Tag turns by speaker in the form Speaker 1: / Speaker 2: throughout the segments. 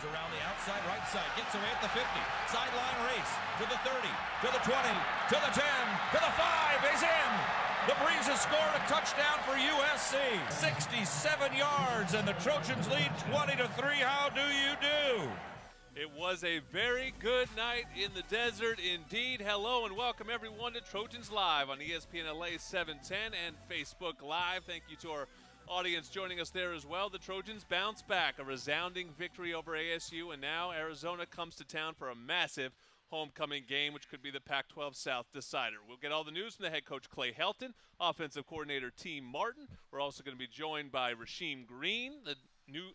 Speaker 1: Comes around the outside right side, gets away at the 50, sideline race to the 30, to the 20, to the 10, to the 5, he's in! The Breeze has scored a touchdown for USC. 67 yards, and the Trojans lead 20-3. How do you do?
Speaker 2: It was a very good night in the desert indeed. Hello and welcome everyone to Trojans Live on ESPN LA 710 and Facebook Live. Thank you to our audience joining us there as well. The Trojans bounce back, a resounding victory over ASU, and now Arizona comes to town for a massive homecoming game, which could be the Pac-12 South decider. We'll get all the news from the head coach Clay Helton, offensive coordinator Team Martin. We're also going to be joined by Rasheem Green, the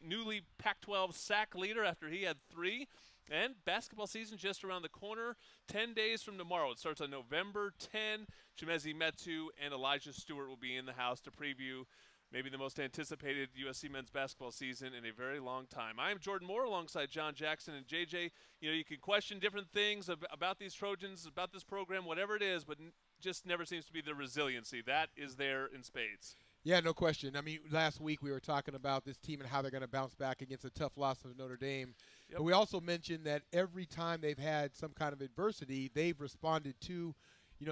Speaker 2: newly Pac-12 sack leader after he had 3. And basketball season just around the corner, 10 days from tomorrow. It starts on November 10. Chimezi Metu and Elijah Stewart will be in the house to preview maybe the most anticipated USC men's basketball season in a very long time. I am Jordan Moore alongside John Jackson and JJ. You know, you can question different things about these Trojans, about this program, whatever it is, but just never seems to be the resiliency. That is there in spades.
Speaker 3: Yeah, no question. I mean, last week we were talking about this team and how they're going to bounce back against a tough loss of Notre Dame. Yep. But we also mentioned that every time they've had some kind of adversity, they've responded to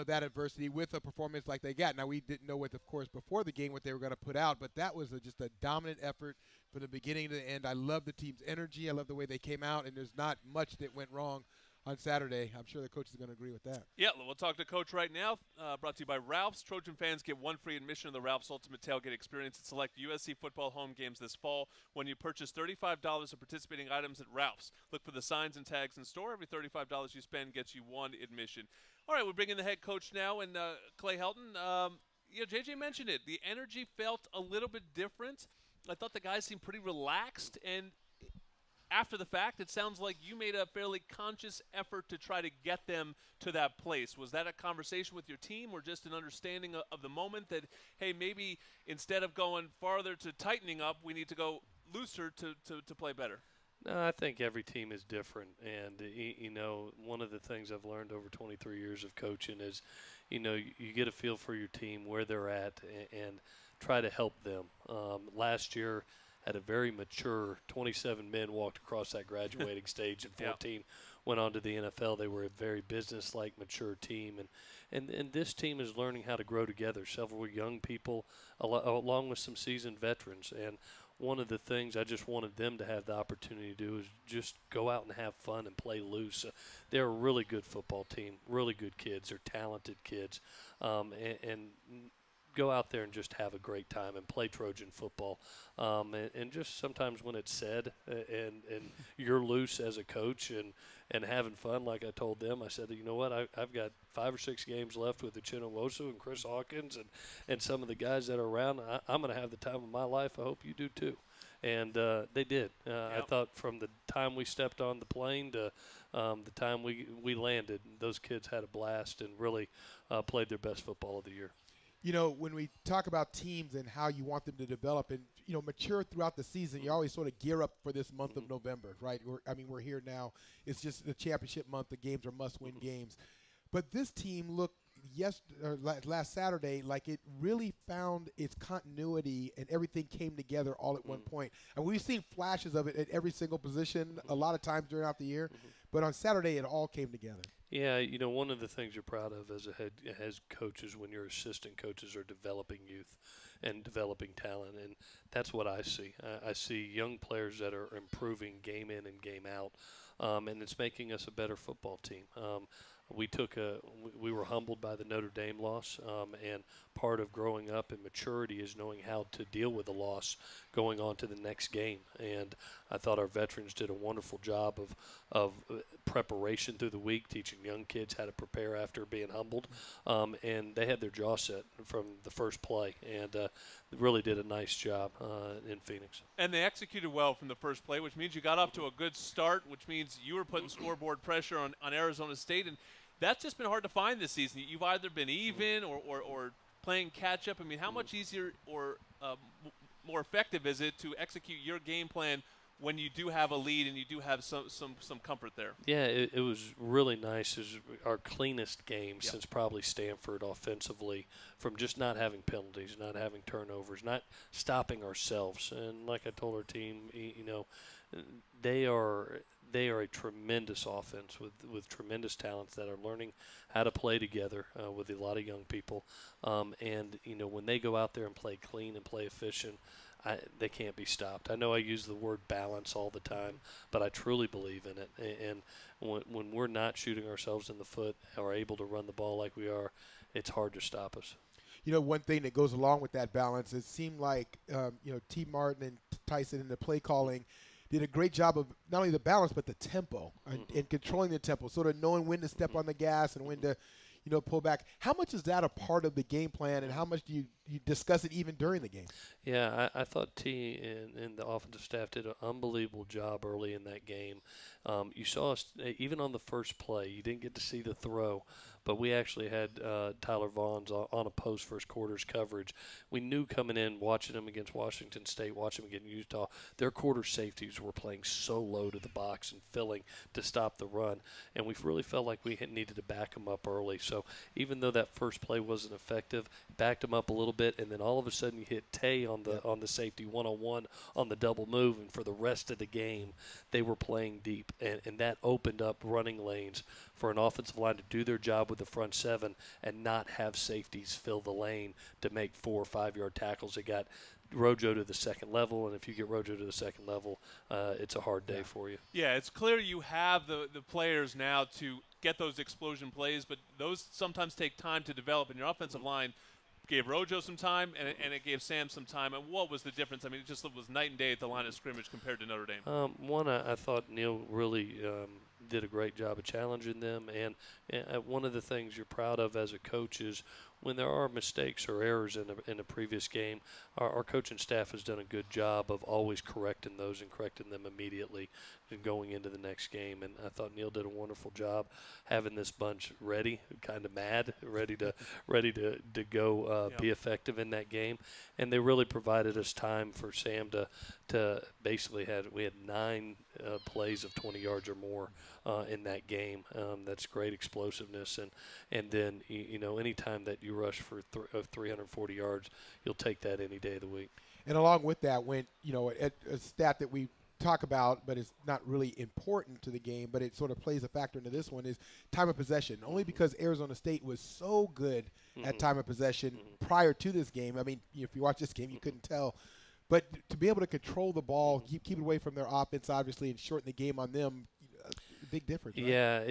Speaker 3: that adversity with a performance like they got. Now, we didn't know of course, before the game what they were going to put out, but that was just a dominant effort from the beginning to the end. I love the team's energy. I love the way they came out, and there's not much that went wrong on Saturday. I'm sure the coach is going to agree with that. Yeah,
Speaker 2: we'll talk to Coach right now. Brought to you by Ralph's. Trojan fans get 1 free admission to the Ralph's Ultimate Tailgate Experience at select USC football home games this fall when you purchase $35 of participating items at Ralph's. Look for the signs and tags in store. Every $35 you spend gets you 1 admission. All right, we're bringing the head coach now, and Clay Helton. JJ mentioned it. The energy felt a little bit different. I thought the guys seemed pretty relaxed, and after the fact, it sounds like you made a fairly conscious effort to try to get them to that place. Was that a conversation with your team or just an understanding of the moment that, hey, maybe instead of going farther to tightening up, we need to go looser to play better?
Speaker 4: No, I think every team is different. And, one of the things I've learned over 23 years of coaching is, you get a feel for your team, where they're at, and try to help them. Last year, had a very mature 27 men walked across that graduating stage, and 14 went on to the NFL. They were a very business-like, mature team, and this team is learning how to grow together. Several young people, along with some seasoned veterans. And one of the things I just wanted them to have the opportunity to do is just go out and have fun and play loose. They're a really good football team, really good kids. They're talented kids, and go out there and just have a great time and play Trojan football. And just sometimes when it's said and you're loose as a coach and having fun, like I told them, I said, you know what, I've got 5 or 6 games left with Uchenna and Chris Hawkins and some of the guys that are around. I'm going to have the time of my life. I hope you do too. And they did. I thought from the time we stepped on the plane to the time we landed, those kids had a blast and really played their best football of the year.
Speaker 3: When we talk about teams and how you want them to develop and, mature throughout the season, you always sort of gear up for this month of November, right? We're here now. It's just the championship month. The games are must-win games. But this team looked last Saturday like it really found its continuity and everything came together all at one point. And we've seen flashes of it at every single position a lot of times throughout the year. But on Saturday, it all came together.
Speaker 4: Yeah, one of the things you're proud of as a head coach is when your assistant coaches are developing youth and developing talent, and that's what I see. I see young players that are improving game in and game out, and it's making us a better football team. We were humbled by the Notre Dame loss, and part of growing up and maturity is knowing how to deal with a loss going on to the next game. And I thought our veterans did a wonderful job of preparation through the week, teaching young kids how to prepare after being humbled. And they had their jaw set from the first play, and really did a nice job in Phoenix.
Speaker 2: And they executed well from the first play, which means you got off to a good start, which means you were putting scoreboard pressure on Arizona State. And that's just been hard to find this season. You've either been even or playing catch-up. I mean, how much easier or more effective is it to execute your game plan when you do have a lead and you do have some comfort there.
Speaker 4: Yeah, it was really nice. It was our cleanest game since probably Stanford offensively, from just not having penalties, not having turnovers, not stopping ourselves. And like I told our team, you know, they are a tremendous offense with tremendous talents that are learning how to play together with a lot of young people. And, you know, when they go out there and play clean and play efficient, they can't be stopped. I know I use the word balance all the time, but I truly believe in it. And when we're not shooting ourselves in the foot or able to run the ball like we are, it's hard to stop us.
Speaker 3: You know, one thing that goes along with that balance, it seemed like, you know, T. Martin and Tyson in the play calling did a great job of not only the balance but the tempo and controlling the tempo, sort of knowing when to step on the gas and when to, you know, pull back. How much is that a part of the game plan, and how much do you discuss it even during the game?
Speaker 4: Yeah, I thought T and the offensive staff did an unbelievable job early in that game. You saw us, even on the first play, you didn't get to see the throw, but we actually had Tyler Vaughn's on a post first quarters coverage. We knew coming in, watching them against Washington State, watching them against Utah, their quarter safeties were playing so low to the box and filling to stop the run, and we really felt like we needed to back them up early. So even though that first play wasn't effective, backed them up a little bit, and then all of a sudden you hit Tay on the safety one-on-one on the double move, and for the rest of the game they were playing deep, and that opened up running lanes for an offensive line to do their job with the front seven and not have safeties fill the lane to make 4 or 5 yard tackles. It got Rojo to the second level, and if you get Rojo to the second level, it's a hard day for you.
Speaker 2: Yeah, it's clear you have the players now to get those explosion plays, but those sometimes take time to develop, and your offensive line gave Rojo some time, and it gave Sam some time. And what was the difference? I mean, it just was night and day at the line of scrimmage compared to Notre Dame.
Speaker 4: One, I thought Neil really did a great job of challenging them, and one of the things you're proud of as a coach is when there are mistakes or errors in a previous game, our coaching staff has done a good job of always correcting those and correcting them immediately and going into the next game. And I thought Neil did a wonderful job having this bunch ready, kind of mad, ready to go be effective in that game. And they really provided us time for Sam to basically we had 9 plays of 20 yards or more in that game. That's great explosiveness, and then you know, anytime that you rush for 340 yards, you'll take that any day of the week.
Speaker 3: And along with that went, you know, a stat that we talk about, but it's not really important to the game, but it sort of plays a factor into this one, is time of possession. Only because Arizona State was so good at time of possession prior to this game. I mean, if you watch this game, you couldn't tell. But to be able to control the ball, keep it away from their offense, obviously, and shorten the game on them, big difference, right?
Speaker 4: Yeah,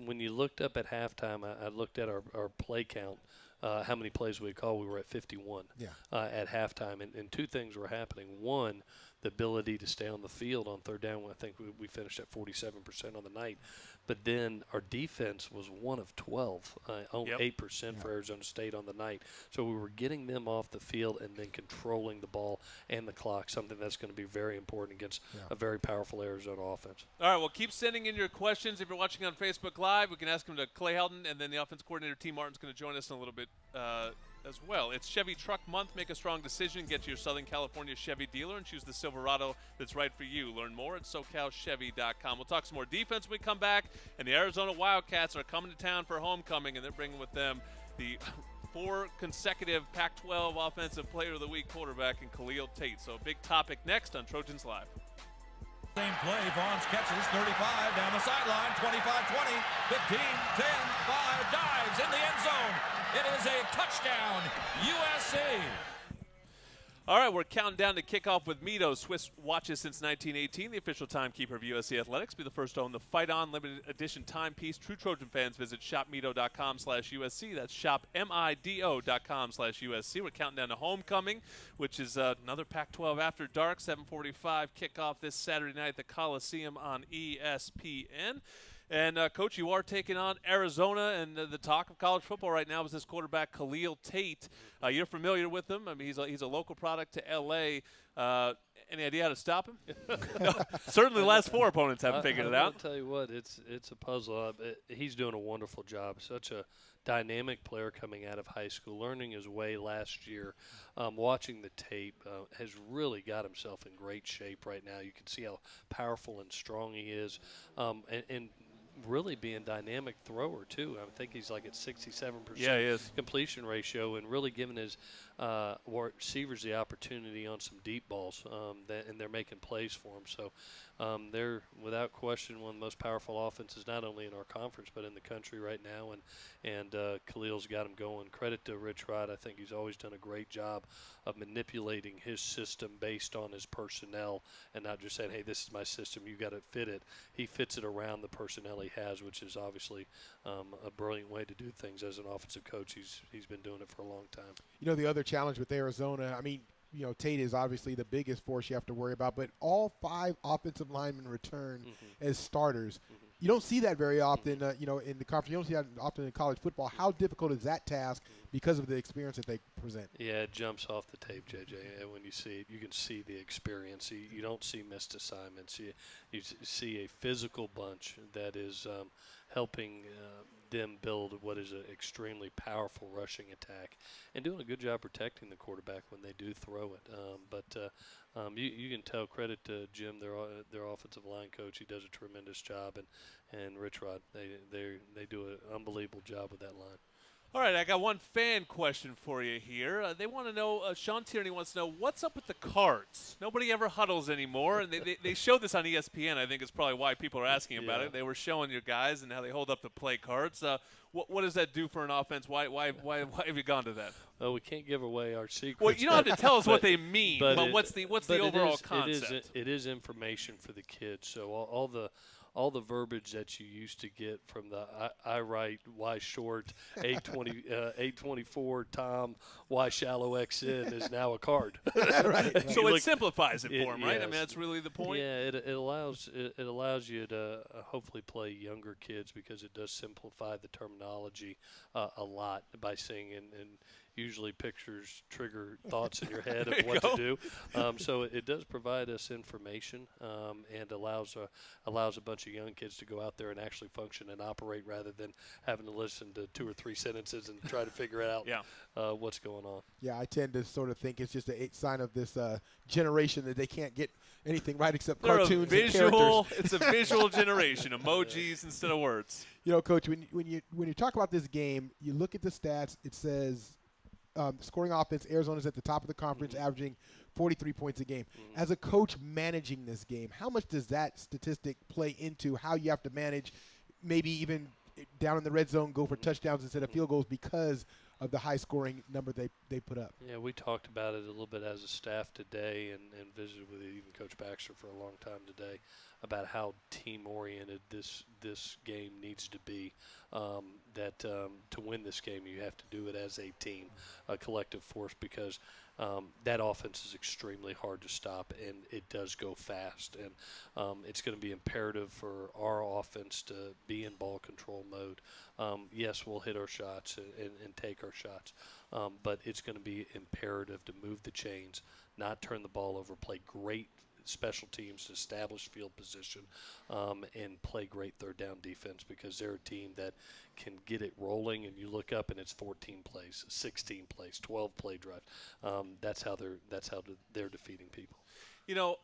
Speaker 4: when you looked up at halftime, I looked at our play count, how many plays we called. We were at 51 at halftime, and 2 things were happening. One, the ability to stay on the field on third down. I think we finished at 47% on the night. But then our defense was 1 of 12, only 8% for Arizona State on the night. So we were getting them off the field and then controlling the ball and the clock, something that's going to be very important against a very powerful Arizona offense.
Speaker 2: All right, well, keep sending in your questions. If you're watching on Facebook Live, we can ask them to Clay Helton, and then the offense coordinator, T. Martin's going to join us in a little bit as well. It's Chevy Truck Month. Make a strong decision. Get to your Southern California Chevy dealer and choose the Silverado that's right for you. Learn more at SoCalChevy.com. We'll talk some more defense when we come back. And the Arizona Wildcats are coming to town for homecoming, and they're bringing with them the 4 consecutive Pac-12 Offensive Player of the Week quarterback in Khalil Tate. So a big topic next on Trojans Live.
Speaker 1: Same play, Vaughns catches 35 down the sideline, 25-20, 15, 10, 5, dives in the end zone. It is a touchdown, USC.
Speaker 2: All right, we're counting down to kickoff with Mito. Swiss watches since 1918, the official timekeeper of USC Athletics. Be the first to own the Fight On limited edition timepiece. True Trojan fans visit shopmito.com/USC. That's shopmido.com/USC. We're counting down to homecoming, which is another Pac-12 after dark, 7:45 kickoff this Saturday night at the Coliseum on ESPN. And, Coach, you are taking on Arizona, and the talk of college football right now is this quarterback, Khalil Tate. You're familiar with him. I mean, he's a local product to L.A. Any idea how to stop him? No, certainly the last 4 opponents haven't figured it out.
Speaker 4: I'll tell you what, it's a puzzle. He's doing a wonderful job. Such a dynamic player coming out of high school, learning his way last year. Watching the tape, has really got himself in great shape right now. You can see how powerful and strong he is, and really being dynamic thrower too. I think he's like at 67% completion ratio, and really giving his receivers the opportunity on some deep balls, and they're making plays for him. So they're without question one of the most powerful offenses, not only in our conference but in the country right now. And Khalil's got him going. Credit to Rich Rod. I think he's always done a great job of manipulating his system based on his personnel, and not just saying, hey, this is my system, you got to fit it. He fits it around the personnel he has, which is obviously a brilliant way to do things as an offensive coach. He's been doing it for a long time.
Speaker 3: You know, the other challenge with Arizona, I mean, you know, Tate is obviously the biggest force you have to worry about, but all 5 offensive linemen return as starters. You don't see that very often, you know, in the conference. You don't see that often in college football. How difficult is that task because of the experience that they present?
Speaker 4: Yeah, it jumps off the tape, JJ. And when you see it, you can see the experience. You don't see missed assignments. You see a physical bunch that is helping them build what is an extremely powerful rushing attack and doing a good job protecting the quarterback when they do throw it. But you can tell, credit to Jim, their offensive line coach. He does a tremendous job, and Rich Rod, they do an unbelievable job with that line.
Speaker 2: All right, I got one fan question for you here. They want to know, Sean Tierney wants to know, what's up with the cards? Nobody ever huddles anymore, and they showed this on ESPN. I think it's probably why people are asking about it. They were showing your guys and how they hold up the play cards. What does that do for an offense? Why have you gone to that?
Speaker 4: Well, we can't give away our secrets.
Speaker 2: Well, you don't have to tell us what they mean, but what's the overall concept?
Speaker 4: It is information for the kids. So all the verbiage that you used to get from the I write Y short 824 Tom Y shallow X in is now a card.
Speaker 3: Right.
Speaker 2: So it simplifies it for them, right?
Speaker 4: Yes.
Speaker 2: I mean, that's really the point.
Speaker 4: Yeah, it allows you to hopefully play younger kids, because it does simplify the terminology a lot by saying and usually pictures trigger thoughts in your head of what to do. So it does provide us information and allows a bunch of young kids to go out there and actually function and operate, rather than having to listen to 2 or 3 sentences and try to figure out what's going on.
Speaker 3: Yeah, I tend to sort of think it's just a sign of this generation that they can't get anything right except cartoons and characters.
Speaker 2: It's a visual generation, emojis instead of words.
Speaker 3: You know, Coach, when you talk about this game, you look at the stats. It says scoring offense, Arizona's at the top of the conference, averaging 43 points a game. As a coach managing this game, how much does that statistic play into how you have to manage, maybe even down in the red zone, go for touchdowns instead of field goals because of the high scoring number they put up?
Speaker 4: Yeah, we talked about it a little bit as a staff today, and visited with even Coach Baxter for a long time today about how team-oriented this game needs to be. To win this game, you have to do it as a team, a collective force, because that offense is extremely hard to stop, and it does go fast. And it's going to be imperative for our offense to be in ball control mode. Yes, we'll hit our shots and take our shots, but it's going to be imperative to move the chains, not turn the ball over, play great special teams to establish field position, and play great third down defense, because they're a team that can get it rolling, and you look up and it's 14 plays, 16 plays, 12 play drives. That's how they're defeating people.
Speaker 2: You know,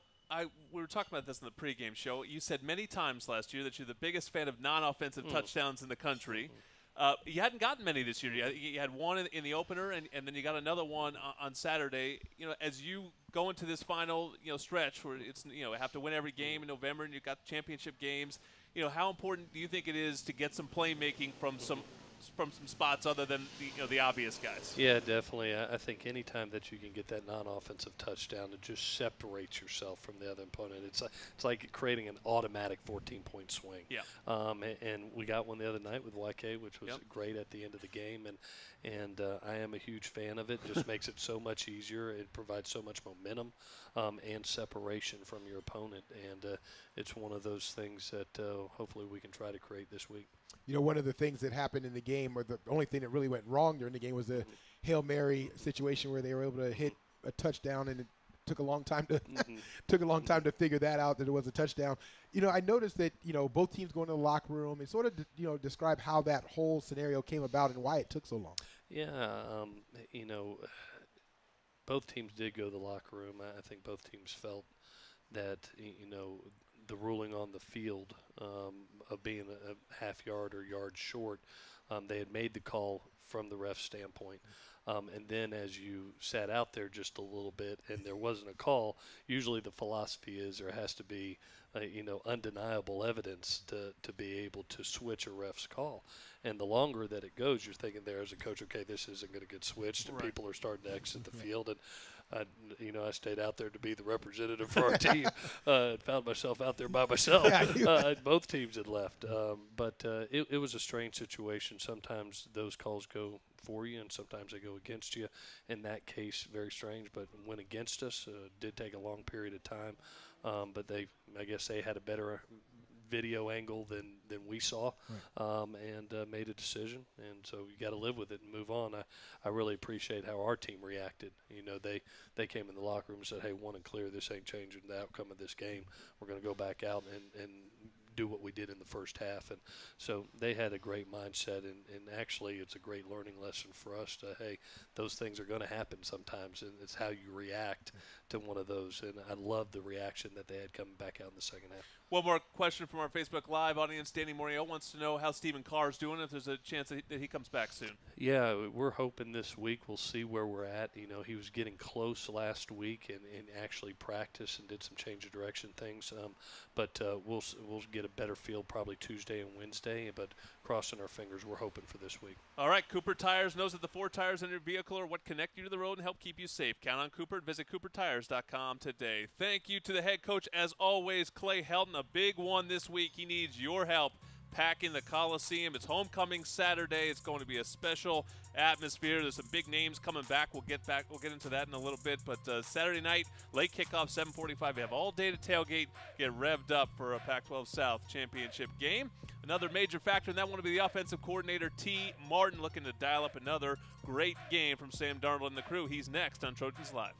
Speaker 2: we were talking about this in the pregame show. You said many times last year that you're the biggest fan of non-offensive touchdowns in the country. You hadn't gotten many this year. You had one in the opener, and then you got another one on Saturday. You know, as you go into this final stretch where it's have to win every game in November, and you've got championship games. How important do you think it is to get some playmaking from some spots other than the obvious guys?
Speaker 4: Yeah, definitely. I think any time that you can get that non-offensive touchdown, it just separates yourself from the other opponent. It's like creating an automatic 14-point swing.
Speaker 2: Yeah.
Speaker 4: And we got one the other night with YK, which was great at the end of the game. And I am a huge fan of it. It just makes it so much easier. It provides so much momentum and separation from your opponent. And it's one of those things that hopefully we can try to create this week.
Speaker 3: You know, one of the things that happened in the game, or the only thing that really went wrong during the game, was the Hail Mary situation where they were able to hit a touchdown, and took a long time to
Speaker 4: Mm-hmm.
Speaker 3: took a long time to figure that out, that it was a touchdown. I noticed that both teams go into the locker room and sort of describe how that whole scenario came about and why it took so long.
Speaker 4: Yeah, both teams did go to the locker room. I think both teams felt that the ruling on the field of being a half yard or yard short, they had made the call from the ref's standpoint. And then as you sat out there just a little bit and there wasn't a call, usually the philosophy is there has to be undeniable evidence to be able to switch a ref's call. And the longer that it goes, you're thinking there as a coach, okay, this isn't going to get switched, and people are starting to exit the field. And I stayed out there to be the representative for our team. Found myself out there by myself. Both teams had left. But it was a strange situation. Sometimes those calls go for you, and sometimes they go against you. In that case, very strange, but went against us. Did take a long period of time. But I guess they had a better video angle than we saw, and made a decision, and so you got to live with it and move on. I really appreciate how our team reacted. They came in the locker room and said, hey, one and clear, this ain't changing the outcome of this game. We're going to go back out and do what we did in the first half. And so they had a great mindset, and actually it's a great learning lesson for us to, hey, those things are going to happen sometimes, and it's how you react to one of those. And I love the reaction that they had coming back out in the second half.
Speaker 2: One more question from our Facebook Live audience. Danny Moriel wants to know how Stephen Carr's doing, if there's a chance that he comes back soon.
Speaker 4: Yeah, we're hoping this week we'll see where we're at. He was getting close last week and actually practiced and did some change of direction things. But we'll get a better feel probably Tuesday and Wednesday. But crossing our fingers, we're hoping for this week.
Speaker 2: All right, Cooper Tires knows that the 4 tires in your vehicle are what connect you to the road and help keep you safe. Count on Cooper. Visit CooperTires.com today. Thank you to the head coach, as always, Clay Helton. A big one this week. He needs your help packing the Coliseum. It's homecoming Saturday. It's going to be a special atmosphere. There's some big names coming back. We'll get into that in a little bit. But Saturday night, late kickoff, 7:45. We have all day to tailgate, get revved up for a Pac-12 South championship game. Another major factor in that one will be the offensive coordinator, T. Martin, looking to dial up another great game from Sam Darnold and the crew. He's next on Trojans Live.